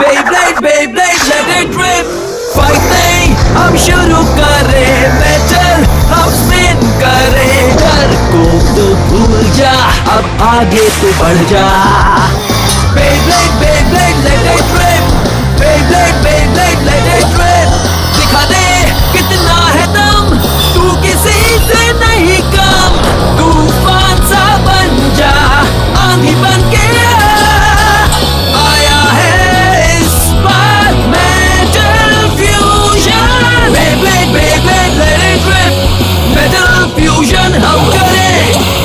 Beyblade, Beyblade, let it rip. Fighting हम शुरू करें, metal हम spin करें. डर को तो भूल जा, अब आगे तो बढ़ जा. Beyblade, Beyblade, let it rip. Beyblade, Beyblade, let it rip. दिखा दे कितना है दम, तू किसी से नहीं कम. तूफान सा बन जा, आंधी बन के आया है इस बार metal fusion. Beyblade, Beyblade, let it rip. Metal fusion हम करें.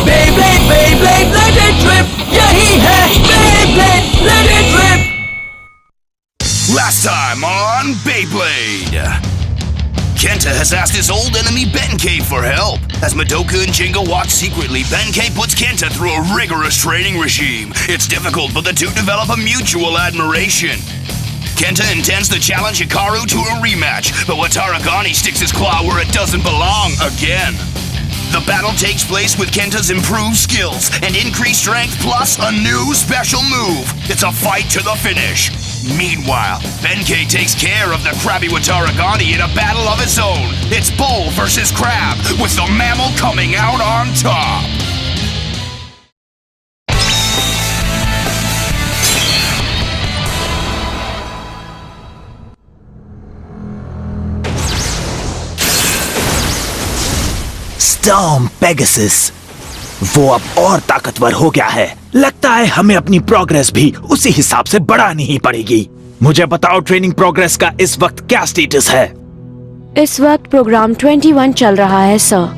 Beyblade, Beyblade, let it rip. यही है Beyblade, let it rip. Last time on Beyblade. Kenta has asked his old enemy Benkei for help. As Madoka and Jinga watch secretly, Benkei puts Kenta through a rigorous training regime. It's difficult, but the two develop a mutual admiration. Kenta intends to challenge Hikaru to a rematch, but Wataragani sticks his claw where it doesn't belong again. The battle takes place with Kenta's improved skills and increased strength plus a new special move. It's a fight to the finish. Meanwhile, Benkei takes care of the crabby Wataragani in a battle of his own. It's Bull versus Crab, with the mammal coming out on top. Storm Pegasus, वो अब और ताकतवर हो गया है. लगता है हमें अपनी प्रोग्रेस भी उसी हिसाब से बढ़ानी ही पड़ेगी. मुझे बताओ ट्रेनिंग प्रोग्रेस का इस वक्त क्या स्टेटस है? इस वक्त प्रोग्राम 21 चल रहा है सर.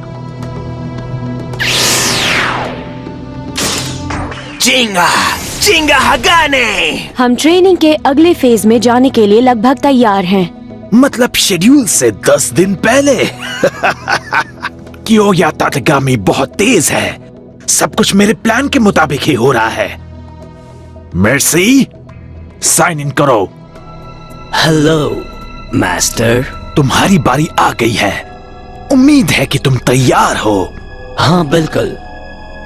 जिंगा जिंगा हगाने. हम ट्रेनिंग के अगले फेज में जाने के लिए लगभग तैयार हैं. मतलब शेड्यूल से 10 दिन पहले. कियोया तातगामी बहुत तेज है. सब कुछ मेरे प्लान के मुताबिक ही हो रहा है. मेर्सी, साइन इन करो. Hello master. तुम्हारी बारी आ गई है. उम्मीद है कि तुम तैयार हो. हाँ बिल्कुल,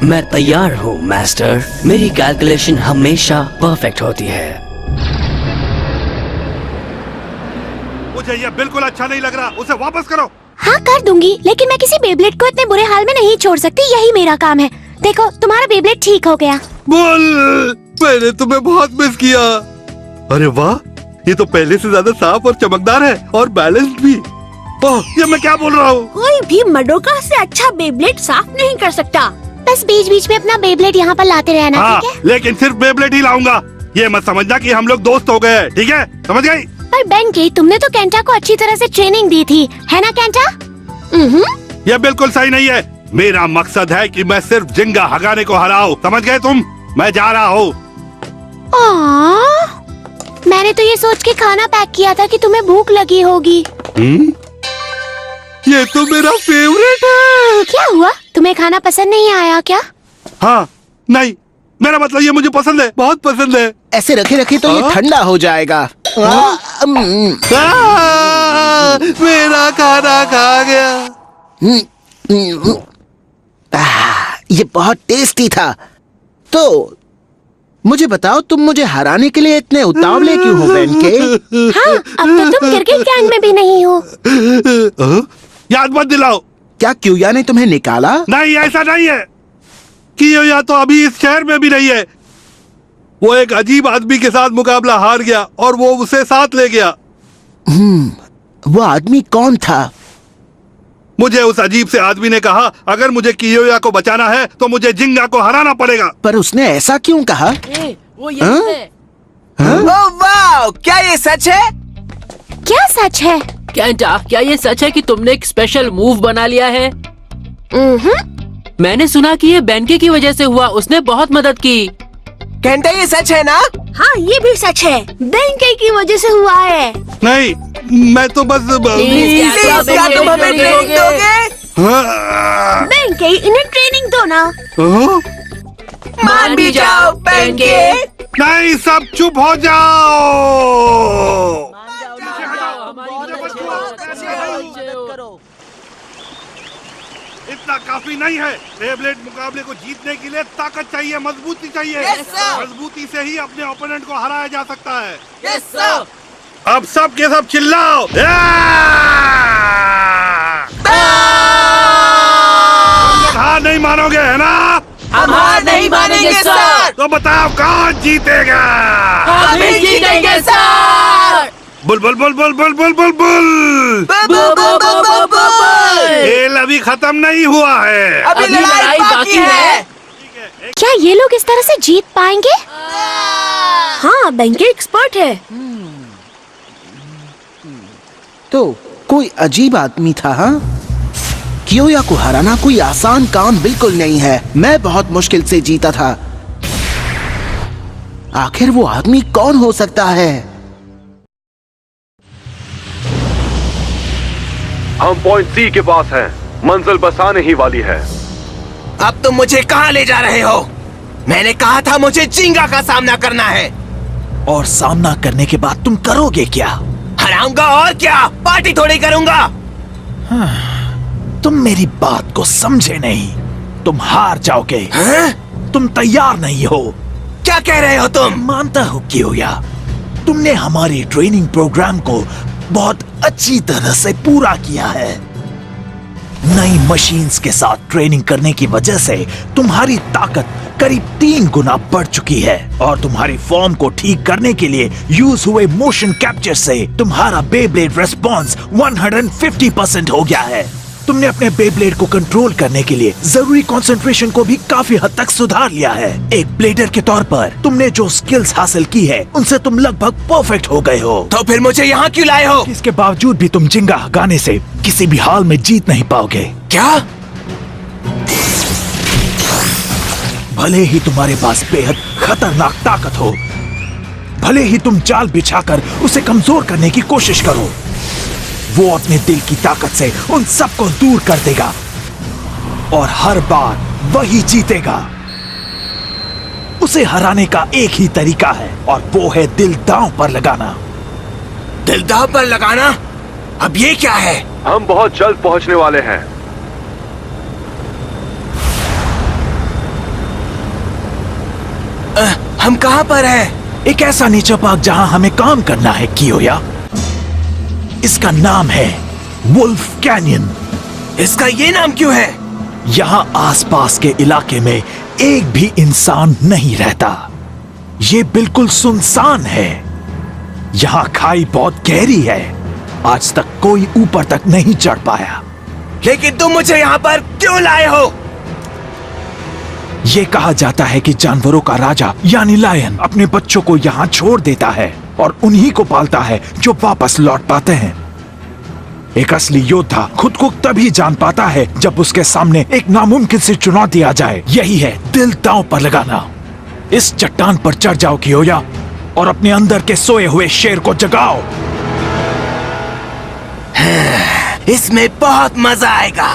मैं तैयार हूँ मास्टर. मेरी कैलकुलेशन हमेशा परफेक्ट होती है. मुझे ये बिल्कुल अच्छा नहीं लग रहा. उसे वापस करो. हाँ कर दूंगी, लेकिन मैं किसी बेब्लेड को इतने बुरे हाल में नहीं छोड़ सकती. यही मेरा काम है. देखो तुम्हारा बेब्लेड ठीक हो गया. बोल, मैंने तुम्हें बहुत मिस किया. अरे वाह, ये तो पहले से ज्यादा साफ और चमकदार है और बैलेंस्ड भी. ओह, ये मैं क्या बोल रहा हूँ. कोई भी मडोका से अच्छा बेब्लेड साफ नहीं कर सकता. बस बीच बीच में अपना बेब्लेड यहाँ पर लाते रहना. हाँ, ठीक है? लेकिन सिर्फ बेब्लेड ही लाऊंगा. ये मत समझना कि हम लोग दोस्त हो गए. ठीक है, समझ गई? पर बेंकी, तुमने तो केंटा को अच्छी तरह से ट्रेनिंग दी थी, है ना केंटा? ये बिल्कुल सही नहीं है. मेरा मकसद है कि मैं सिर्फ जिंगा हगाने को हराऊं. समझ गए तुम? मैं जा रहा हूँ. मैंने तो ये सोच के खाना पैक किया था कि तुम्हें भूख लगी होगी. ये तो मेरा फेवरेट है. क्या हुआ? तुम्हें खाना पसंद नहीं आया क्या? हाँ, नहीं, मेरा मतलब ये मुझे पसंद है, बहुत पसंद है. ऐसे रखे रखे तो ये ठंडा हो जाएगा. मेरा खाना खा गया. ये बहुत टेस्टी था. तो मुझे बताओ, तुम मुझे हराने के लिए इतने उतावले क्यों हो बेनके? हाँ, अब तो तुम क्रिकेट गैंग में भी नहीं हो. याद मत दिलाओ. क्या क्यूया ने तुम्हें निकाला? नहीं, ऐसा नहीं है. कियोया तो अभी इस शहर में भी नहीं है. वो एक अजीब आदमी के साथ मुकाबला हार गया और वो उसे साथ ले गया. वो आदमी कौन था? मुझे उस अजीब से आदमी ने कहा, अगर मुझे कियोया को बचाना है तो मुझे जिंगा को हराना पड़ेगा. पर उसने ऐसा क्यों कहा? वो यही है. ओह वाह, क्या ये सच है? क्या सच है? केंटा, क्या ये सच है कि तुमने एक स्पेशल मूव बना लिया है? मैंने सुना कि ये बेनके की वजह से हुआ. उसने बहुत मदद की. केंटा, ये सच है ना? हाँ, ये भी सच है. बेंके की वजह से हुआ है. नहीं, मैं तो बस क्या तुम हमें ट्रेनिंग दोगे? बेंके, इन्हें ट्रेनिंग दो ना. मान भी जाओ बेंके. नहीं, सब चुप हो जाओ. इतना काफी नहीं है। बेब्लेड मुकाबले को जीतने के लिए ताकत चाहिए, मजबूती चाहिए। मजबूती से ही अपने ओपोनेंट को हराया जा सकता है। अब सब के सब चिल्लाओ। हार नहीं मानोगे है ना? हम हार नहीं मानेंगे सर। तो बताओ कौन जीतेगा? हम ही जीतेंगे sir. Bull bull bull bull bull bull bull bull. खेल अभी खत्म नहीं हुआ है। अभी लड़ाई बाकी है। क्या ये लोग इस तरह से जीत पाएंगे? हाँ, बेंके एक्सपर्ट है। तो कोई अजीब आदमी था, हाँ? कियोया को हराना कोई आसान काम बिल्कुल नहीं है। मैं बहुत मुश्किल से जीता था। आखिर वो आदमी कौन हो सकता है? हम पॉइंट सी के पास हैं। मंजिल बस आने ही वाली है। अब तुम मुझे कहाँ ले जा रहे हो? मैंने कहा था मुझे जिंगा का सामना करना है। और सामना करने के बाद तुम करोगे क्या? हराऊंगा और क्या, पार्टी थोड़ी करूंगा। तुम मेरी बात को समझे नहीं। तुम हार जाओगे। तुम तैयार नहीं हो। क्या कह रहे हो तुम? मानता हूँ कियोया, तुमने हमारे ट्रेनिंग प्रोग्राम को बहुत अच्छी तरह से पूरा किया है। नई मशीन्स के साथ ट्रेनिंग करने की वजह से तुम्हारी ताकत करीब 3 गुना बढ़ चुकी है और तुम्हारी फॉर्म को ठीक करने के लिए यूज हुए मोशन कैप्चर से तुम्हारा बेब्लेड रेस्पॉन्स 150% हो गया है। तुमने अपने बेब्लेड को कंट्रोल करने के लिए जरूरी कंसंट्रेशन को भी काफी हद तक सुधार लिया है। एक ब्लेडर के तौर पर तुमने जो स्किल्स हासिल की है उनसे तुम लगभग परफेक्ट हो गए हो। तो फिर मुझे यहाँ क्यों लाए हो? इसके बावजूद भी तुम जिंगा हगाने से किसी भी हाल में जीत नहीं पाओगे। क्या? भले ही तुम्हारे पास बेहद खतरनाक ताकत हो, भले ही तुम जाल बिछाकर उसे कमजोर करने की कोशिश करो, वो अपने दिल की ताकत से उन सबको दूर कर देगा और हर बार वही जीतेगा। उसे हराने का एक ही तरीका है और वो है दिल दांव पर लगाना। दिल दांव पर लगाना? अब ये क्या है? हम बहुत जल्द पहुंचने वाले हैं। हम कहाँ पर हैं? एक ऐसा नीचा पार्क जहां हमें काम करना है कियोया। इसका नाम है वुल्फ कैनियन। इसका ये नाम क्यों है? यहाँ आसपास के इलाके में एक भी इंसान नहीं रहता। ये बिल्कुल सुनसान है। यहाँ खाई बहुत गहरी है। आज तक कोई ऊपर तक नहीं चढ़ पाया। लेकिन तुम मुझे यहाँ पर क्यों लाए हो? ये कहा जाता है कि जानवरों का राजा यानी लायन अपने बच्चों को यहाँ छोड़ देता है और उन्हीं को पालता है जो वापस लौट पाते हैं। एक असली योद्धा खुद को तभी जान पाता है जब उसके सामने एक नामुमकिन सी चुनौती आ जाए। यही है दिल दांव पर लगाना। इस चट्टान पर चढ़ जाओ कियोया और अपने अंदर के सोए हुए शेर को जगाओ। इसमें बहुत मजा आएगा।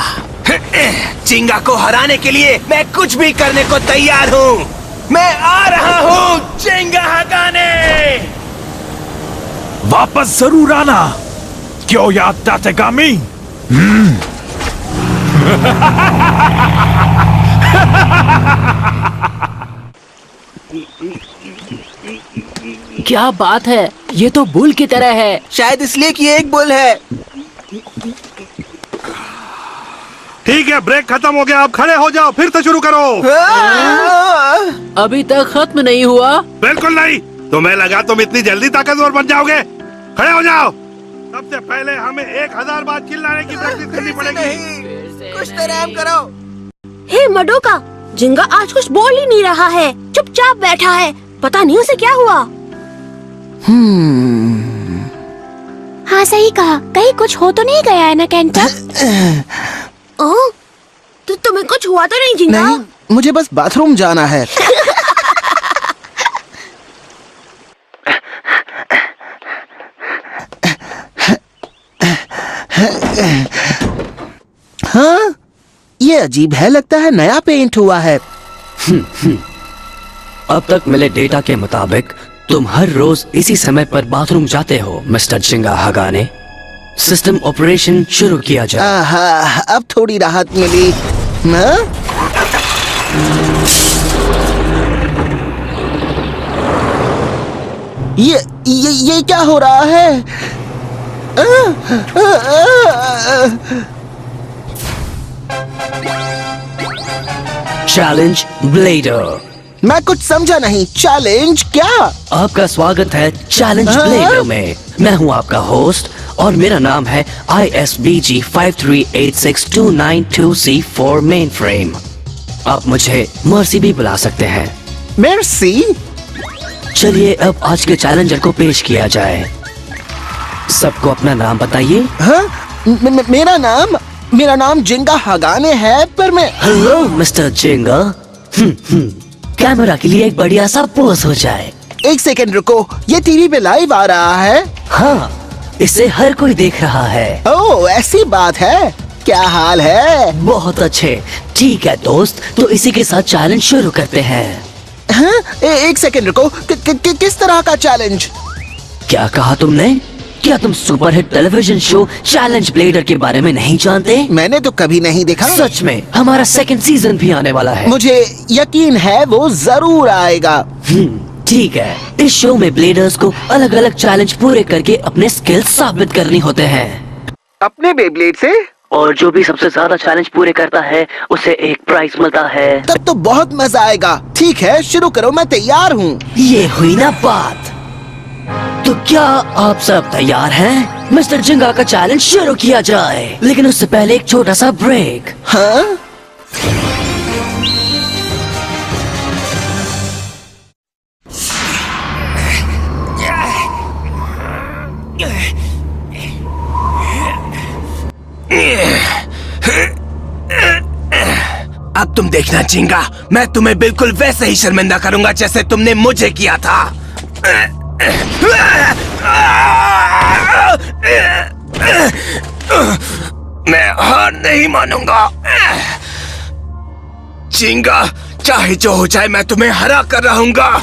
जिंगा को हराने के लिए मैं कुछ भी करने को तैयार हूँ। मैं आ रहा हूँ जिंगा हगाने। वापस जरूर आना कियोया तातेगामी। क्या बात है, ये तो बुल की तरह है। शायद इसलिए कि ये एक बुल है। ठीक है, ब्रेक खत्म हो गया। अब खड़े हो जाओ, फिर से शुरू करो। अभी तक खत्म नहीं हुआ। बिल्कुल नहीं। तुम्हें लगा तुम इतनी जल्दी ताकतवर बन जाओगे? खड़े हो जाओ। सबसे पहले हमें 1000 बार चिल्लाने की प्रैक्टिस करनी पड़ेगी। कुछ तो रहम करो। हे मडोका, जिंगा आज कुछ बोल ही नहीं रहा है, चुपचाप बैठा है। पता नहीं उसे क्या हुआ। हाँ सही कहा, कहीं कुछ हो तो नहीं गया है ना केंटा? ओह, तो तुम्हें कुछ हुआ तो नहीं जिंगा? नहीं, मुझे बस बाथरूम जाना है। हाँ, ये अजीब है, लगता है नया पेंट हुआ है। अब तक मिले डेटा के मुताबिक तुम हर रोज इसी समय पर बाथरूम जाते हो मिस्टर जिंगा हगाने। सिस्टम ऑपरेशन शुरू किया जाए। आहा, अब थोड़ी राहत मिली। हाँ? ये क्या हो रहा है? Challenge bladder. मैं कुछ समझा नहीं। चैलेंज क्या? आपका स्वागत है चैलेंज ब्लेडर में। मैं हूं आपका होस्ट और मेरा नाम है ISBG 53862992C4 मेन फ्रेम। आप मुझे मर्सी भी बुला सकते हैं। मेर्सी? चलिए अब आज के चैलेंजर को पेश किया जाए। सबको अपना नाम बताइए। हाँ? मेरा नाम जिंगा हगाने है, पर मैं... हेलो मिस्टर जिंगा। कैमरा के लिए एक बढ़िया सा पोज हो जाए। एक सेकंड रुको, ये टीवी पे लाइव आ रहा है? हाँ, इसे हर कोई देख रहा है। ओह, ऐसी बात है। क्या हाल है? बहुत अच्छे। ठीक है दोस्त, तो इसी के साथ चैलेंज शुरू करते हैं। हाँ? एक सेकंड रुको, किस तरह का चैलेंज? क्या कहा तुमने? क्या तुम superhit television show challenge bladder के बारे में नहीं जानते? मैंने तो कभी नहीं देखा। सच में, हमारा सेकंड सीजन भी आने वाला है। मुझे यकीन है वो जरूर आएगा। ठीक है। इस शो में ब्लेडर्स को अलग अलग चैलेंज पूरे करके अपने स्किल्स साबित करनी होते हैं। अपने बेब्लेड से? और जो भी सबसे ज्यादा चैलेंज पूरे करता है उसे एक प्राइज मिलता है। तब तो बहुत मजा आएगा। ठीक है, शुरू करो, मैं तैयार हूँ। ये हुई ना बात। तो क्या आप सब तैयार हैं? मिस्टर जिंगा का चैलेंज शुरू किया जाए, लेकिन उससे पहले एक छोटा सा ब्रेक। हाँ? अब तुम देखना जिंगा, मैं तुम्हें बिल्कुल वैसे ही शर्मिंदा करूंगा जैसे तुमने मुझे किया था। मैं हार नहीं मानूंगा। जिंगा, चाहे जो हो जाए मैं तुम्हें हरा कर रहूंगा।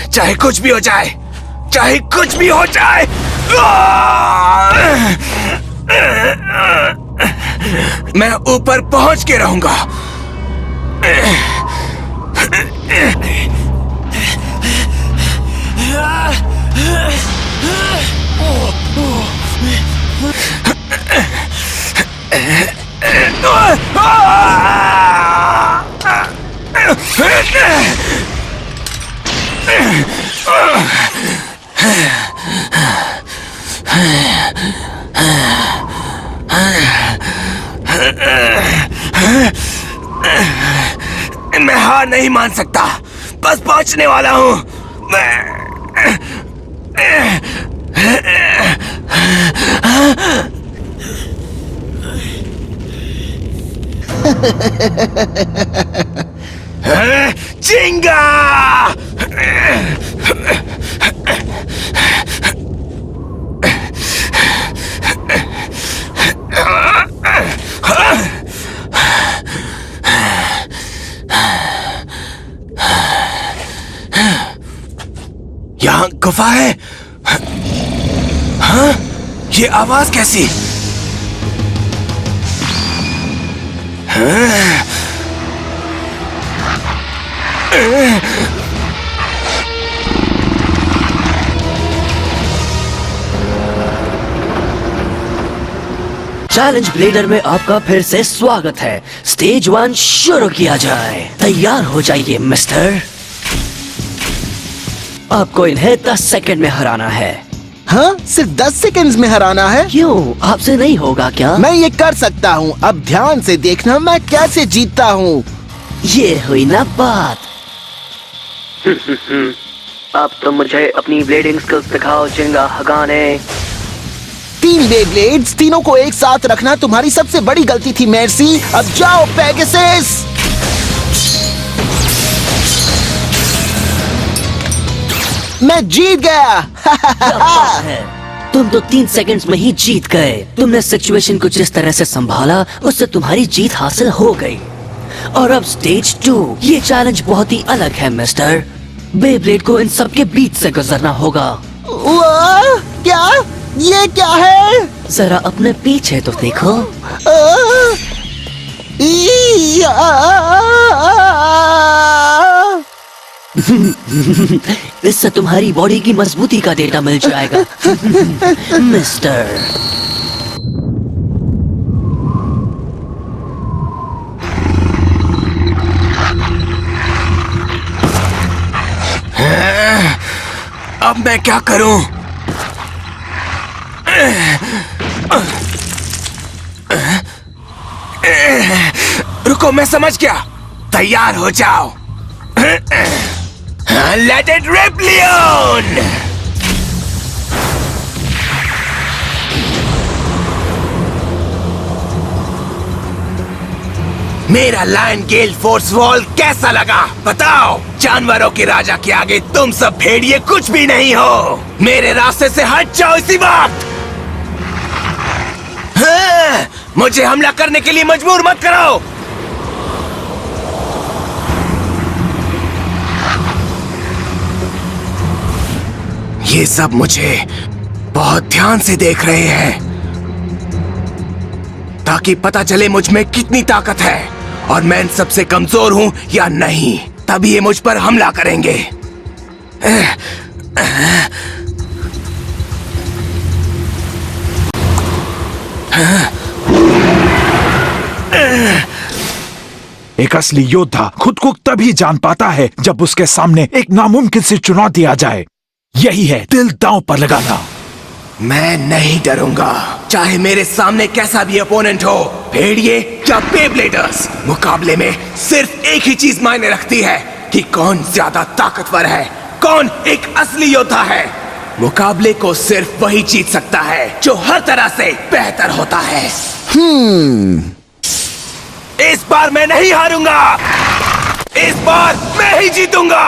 चाहे कुछ भी हो जाए, चाहे कुछ भी हो जाए। मैं ऊपर पहुंच के रहूंगा। मैं हार नहीं मान सकता, बस पहुंचने वाला हूं। जिंगा! यहाँ गुफा है। हाँ? ये आवाज कैसी? हाँ? चैलेंज ब्लेडर में आपका फिर से स्वागत है। स्टेज 1 शुरू किया जाए। तैयार हो जाइए मिस्टर। आपको इन्हें 10 सेकंड में हराना है। हाँ? सिर्फ 10 सेकंड्स में हराना है? क्यों, आपसे नहीं होगा क्या? मैं ये कर सकता हूँ। अब ध्यान से देखना मैं कैसे जीतता हूँ। ये हुई ना बात। अब तो मुझे अपनी ब्लेडिंग स्किल्स दिखाओ जिंगा हगाने। 3 बेब्लेड्स, तीनों को एक साथ रखना तुम्हारी सबसे बड़ी गलती थी मेर्सी। अब जाओ पेगासस। मैं जीत गया। तुम तो 3 सेकंड्स में ही जीत गए। तुमने सिचुएशन को जिस तरह से संभाला उससे तुम्हारी जीत हासिल हो गई। और अब स्टेज 2, ये चैलेंज बहुत ही अलग है मिस्टर। बेब्लेड को इन सब के बीच से गुजरना होगा। वाह, क्या ये क्या है? जरा अपने पीछे तो देखो। इससे तुम्हारी बॉडी की मजबूती का डेटा मिल जाएगा मिस्टर। अब मैं क्या करूं? रुको, मैं समझ गया। तैयार हो जाओ। Let it rip, Leone. मेरा लायन गेल फोर्स वॉल कैसा लगा बताओ? जानवरों के राजा के आगे तुम सब भेड़िए कुछ भी नहीं हो। मेरे रास्ते से हट जाओ इसी वक्त। हाँ, मुझे हमला करने के लिए मजबूर मत करो। ये सब मुझे बहुत ध्यान से देख रहे हैं ताकि पता चले मुझ में कितनी ताकत है और मैं इन सबसे कमजोर हूं या नहीं। तभी ये मुझ पर हमला करेंगे। एक असली योद्धा खुद को तभी जान पाता है जब उसके सामने एक नामुमकिन सी चुनौती आ जाए। यही है दिल दांव पर लगाना। मैं नहीं डरूंगा, चाहे मेरे सामने कैसा भी अपोनेंट हो, भेड़िए या बेब्लेडर्स। मुकाबले में सिर्फ एक ही चीज मायने रखती है कि कौन ज्यादा ताकतवर है, कौन एक असली योद्धा है। मुकाबले को सिर्फ वही जीत सकता है जो हर तरह से बेहतर होता है। इस बार मैं नहीं हारूंगा, इस बार मैं ही जीतूंगा।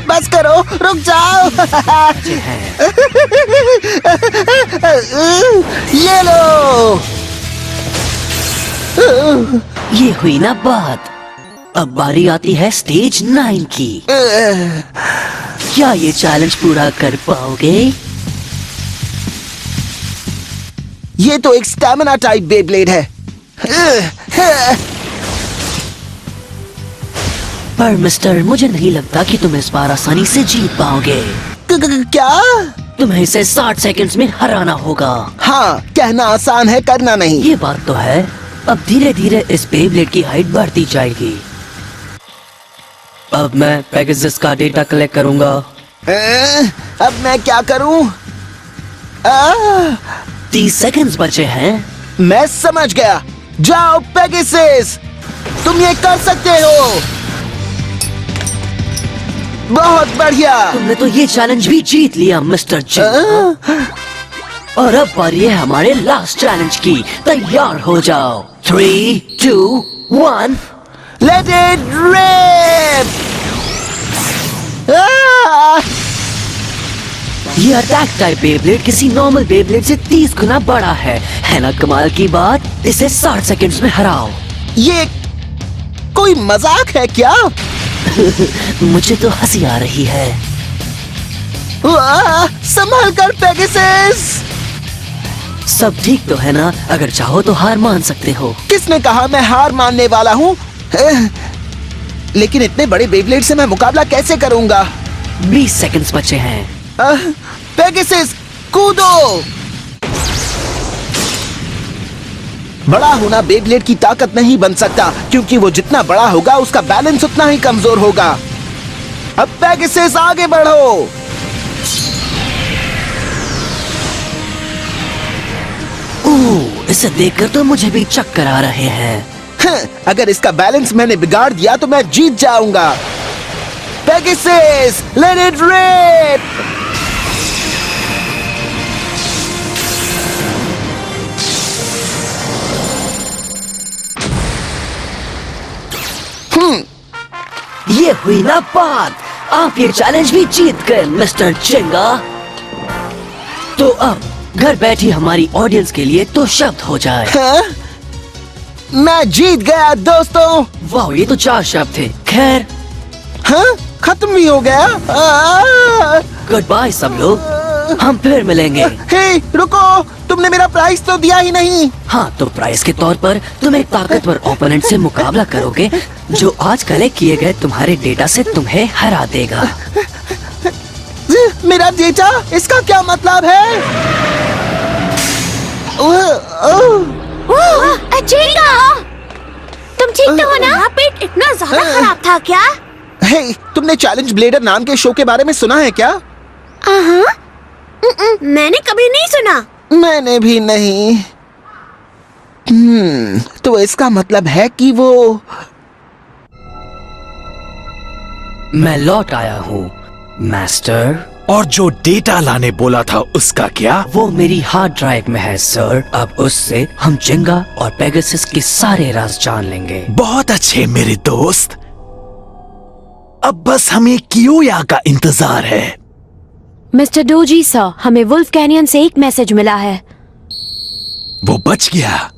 बस करो, रुक जाओ। ये लो। ये हुई ना बात। अब बारी आती है स्टेज 9 की। क्या ये चैलेंज पूरा कर पाओगे? ये तो एक स्टैमिना टाइप बेब्लेड है। पर मिस्टर, मुझे नहीं लगता कि तुम इस बार आसानी से जीत पाओगे। क्या? तुम्हें इसे 60 सेकंड्स में हराना होगा। हाँ, कहना आसान है, करना नहीं। ये बात तो है। अब धीरे धीरे इस बेब्लेड की हाइट बढ़ती जाएगी। अब मैं पेगासस का डेटा कलेक्ट करूंगा। अब मैं क्या करूं? 30 सेकंड्स बचे हैं। मैं समझ गया। जाओ पेगासस, तुम ये कर सकते हो। बहुत बढ़िया। तुमने तो ये चैलेंज भी जीत लिया मिस्टर जिंगा। और अब बारी है हमारे लास्ट चैलेंज की। तैयार हो जाओ। 3, 2, 1 लेट इट रिप। ये अटैक टाइप बेब्लेड किसी नॉर्मल बेब्लेड से 30 गुना बड़ा है ना कमाल की बात? इसे 60 सेकंड्स में हराओ। ये कोई मजाक है क्या? मुझे तो हंसी आ रही है। संभल कर पेगासस। सब ठीक तो है ना? अगर चाहो तो हार मान सकते हो। किसने कहा मैं हार मानने वाला हूँ? लेकिन इतने बड़े बेब्लेड से मैं मुकाबला कैसे करूंगा? 20 सेकंड्स बचे हैं। पेगासस, कूदो। बड़ा होना बेब्लेड की ताकत नहीं बन सकता, क्योंकि वो जितना बड़ा होगा उसका बैलेंस उतना ही कमजोर होगा। अब पेगासस आगे बढ़ो। इसे देखकर तो मुझे भी चक्कर आ रहे हैं। अगर इसका बैलेंस मैंने बिगाड़ दिया तो मैं जीत जाऊंगा। Pegasus, let it rip. हुई ना बात, आप ये चैलेंज भी जीत गए मिस्टर चिंगा। तो अब घर बैठी हमारी ऑडियंस के लिए तो शब्द हो जाए। हाँ? मैं जीत गया दोस्तों। वाह, ये तो 4 शब्द थे। खैर, हाँ? खत्म भी हो गया। गुड बाय सब लोग, हम फिर मिलेंगे। हे, रुको, तुमने मेरा प्राइस तो दिया ही नहीं। हाँ, तो प्राइस के तौर पर तुम एक ताकतवर ओपोनेंट से मुकाबला करोगे जो आज कलेक्ट किए गए तुम्हारे डेटा से तुम्हें हरा देगा। मेरा डेटा? इसका क्या मतलब है? चिंगा, तुम ठीक तो हो ना? पेट इतना ज्यादा खराब था क्या? हे, तुमने चैलेंज ब्लेडर नाम के शो के बारे में सुना है क्या? मैंने कभी नहीं सुना। मैंने भी नहीं। तो इसका मतलब है कि वो मैं लौट आया हूँ मास्टर। और जो डेटा लाने बोला था उसका क्या? वो मेरी हार्ड ड्राइव में है सर। अब उससे हम चिंगा और पेगासस के सारे राज जान लेंगे। बहुत अच्छे मेरे दोस्त, अब बस हमें कियोया का इंतजार है। मिस्टर डोजी सर, हमें वुल्फ कैनियन से एक मैसेज मिला है। वो बच गया।